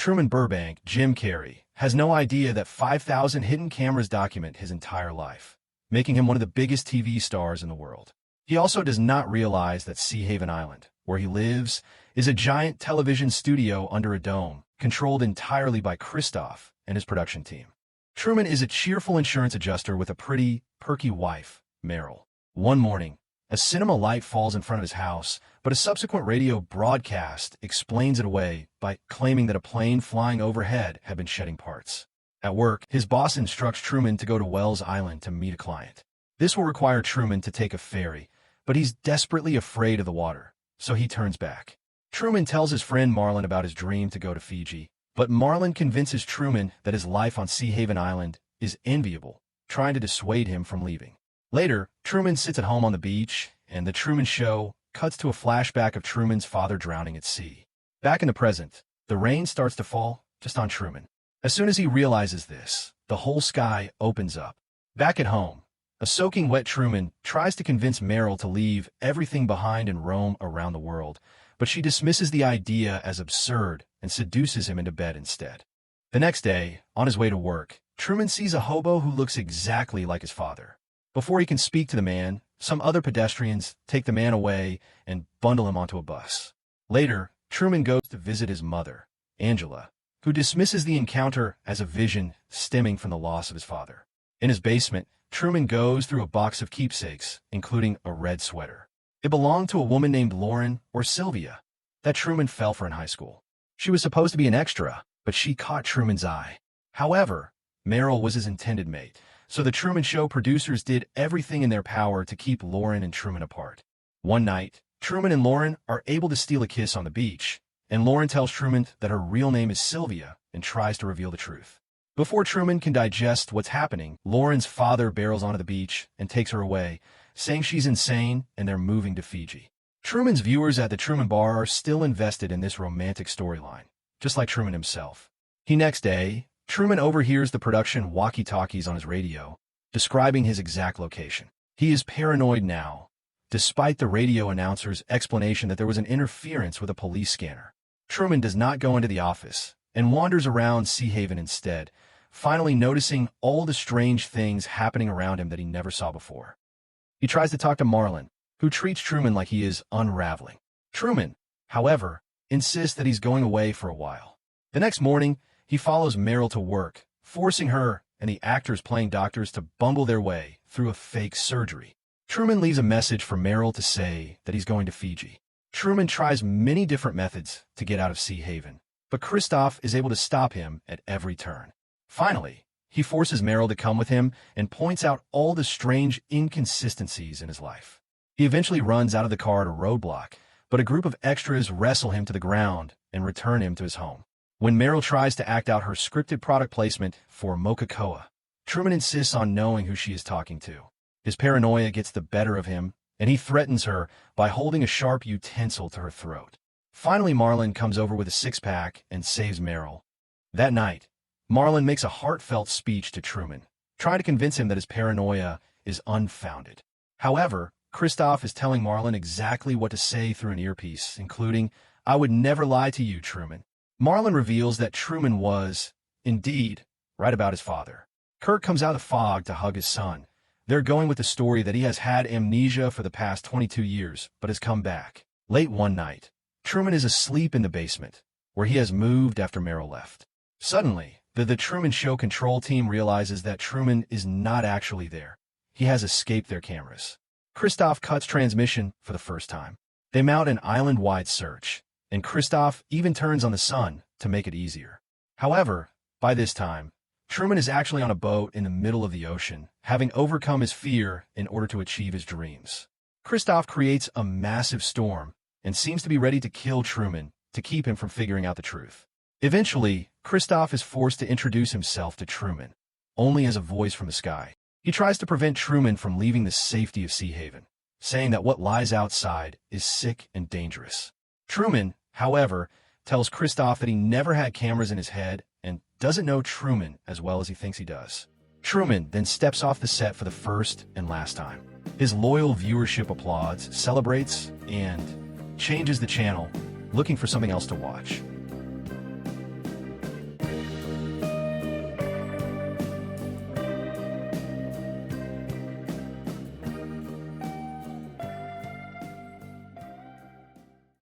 Truman Burbank, Jim Carrey, has no idea that 5,000 hidden cameras document his entire life, making him one of the biggest TV stars in the world. He also does not realize that Sea Haven Island, where he lives, is a giant television studio under a dome, controlled entirely by Christoph and his production team. Truman is a cheerful insurance adjuster with a pretty, perky wife, Meryl. One morning, a cinema light falls in front of his house, but a subsequent radio broadcast explains it away by claiming that a plane flying overhead had been shedding parts. At work, his boss instructs Truman to go to Wells Island to meet a client. This will require Truman to take a ferry, but he's desperately afraid of the water, so he turns back. Truman tells his friend Marlin about his dream to go to Fiji, but Marlin convinces Truman that his life on Sea Haven Island is enviable, trying to dissuade him from leaving. Later, Truman sits at home on the beach, and The Truman Show cuts to a flashback of Truman's father drowning at sea. Back in the present, the rain starts to fall just on Truman. As soon as he realizes this, the whole sky opens up. Back at home, a soaking wet Truman tries to convince Meryl to leave everything behind and roam around the world, but she dismisses the idea as absurd and seduces him into bed instead. The next day, on his way to work, Truman sees a hobo who looks exactly like his father. Before he can speak to the man, some other pedestrians take the man away and bundle him onto a bus. Later, Truman goes to visit his mother, Angela, who dismisses the encounter as a vision stemming from the loss of his father. In his basement, Truman goes through a box of keepsakes, including a red sweater. It belonged to a woman named Lauren or Sylvia that Truman fell for in high school. She was supposed to be an extra, but she caught Truman's eye. However, Meryl was his intended mate, so the Truman Show producers did everything in their power to keep Lauren and Truman apart. One night, Truman and Lauren are able to steal a kiss on the beach, and Lauren tells Truman that her real name is Sylvia and tries to reveal the truth. Before Truman can digest what's happening, Lauren's father barrels onto the beach and takes her away, saying she's insane and they're moving to Fiji. Truman's viewers at the Truman Bar are still invested in this romantic storyline, just like Truman himself. Next day, Truman overhears the production walkie-talkies on his radio, describing his exact location. He is paranoid now, despite the radio announcer's explanation that there was an interference with a police scanner. Truman does not go into the office and wanders around Sea Haven instead, finally noticing all the strange things happening around him that he never saw before. He tries to talk to Marlin, who treats Truman like he is unraveling. Truman, however, insists that he's going away for a while. The next morning, he follows Meryl to work, forcing her and the actors playing doctors to bumble their way through a fake surgery. Truman leaves a message for Meryl to say that he's going to Fiji. Truman tries many different methods to get out of Sea Haven, but Christoph is able to stop him at every turn. Finally, he forces Meryl to come with him and points out all the strange inconsistencies in his life. He eventually runs out of the car at a roadblock, but a group of extras wrestle him to the ground and return him to his home. When Meryl tries to act out her scripted product placement for Mocha-Coa, Truman insists on knowing who she is talking to. His paranoia gets the better of him, and he threatens her by holding a sharp utensil to her throat. Finally, Marlin comes over with a six-pack and saves Meryl. That night, Marlin makes a heartfelt speech to Truman, trying to convince him that his paranoia is unfounded. However, Christoph is telling Marlin exactly what to say through an earpiece, including, "I would never lie to you, Truman." Marlin reveals that Truman was, indeed, right about his father. Kirk comes out of the fog to hug his son. They're going with the story that he has had amnesia for the past 22 years, but has come back. Late one night, Truman is asleep in the basement, where he has moved after Meryl left. Suddenly, the Truman Show control team realizes that Truman is not actually there. He has escaped their cameras. Christoph cuts transmission for the first time. They mount an island-wide search, and Christoph even turns on the sun to make it easier. However, by this time, Truman is actually on a boat in the middle of the ocean, having overcome his fear in order to achieve his dreams. Christoph creates a massive storm and seems to be ready to kill Truman to keep him from figuring out the truth. Eventually, Christoph is forced to introduce himself to Truman, only as a voice from the sky. He tries to prevent Truman from leaving the safety of Sea Haven, saying that what lies outside is sick and dangerous. Truman, however, tells Christoph that he never had cameras in his head and doesn't know Truman as well as he thinks he does. Truman then steps off the set for the first and last time. His loyal viewership applauds, celebrates, and changes the channel, looking for something else to watch.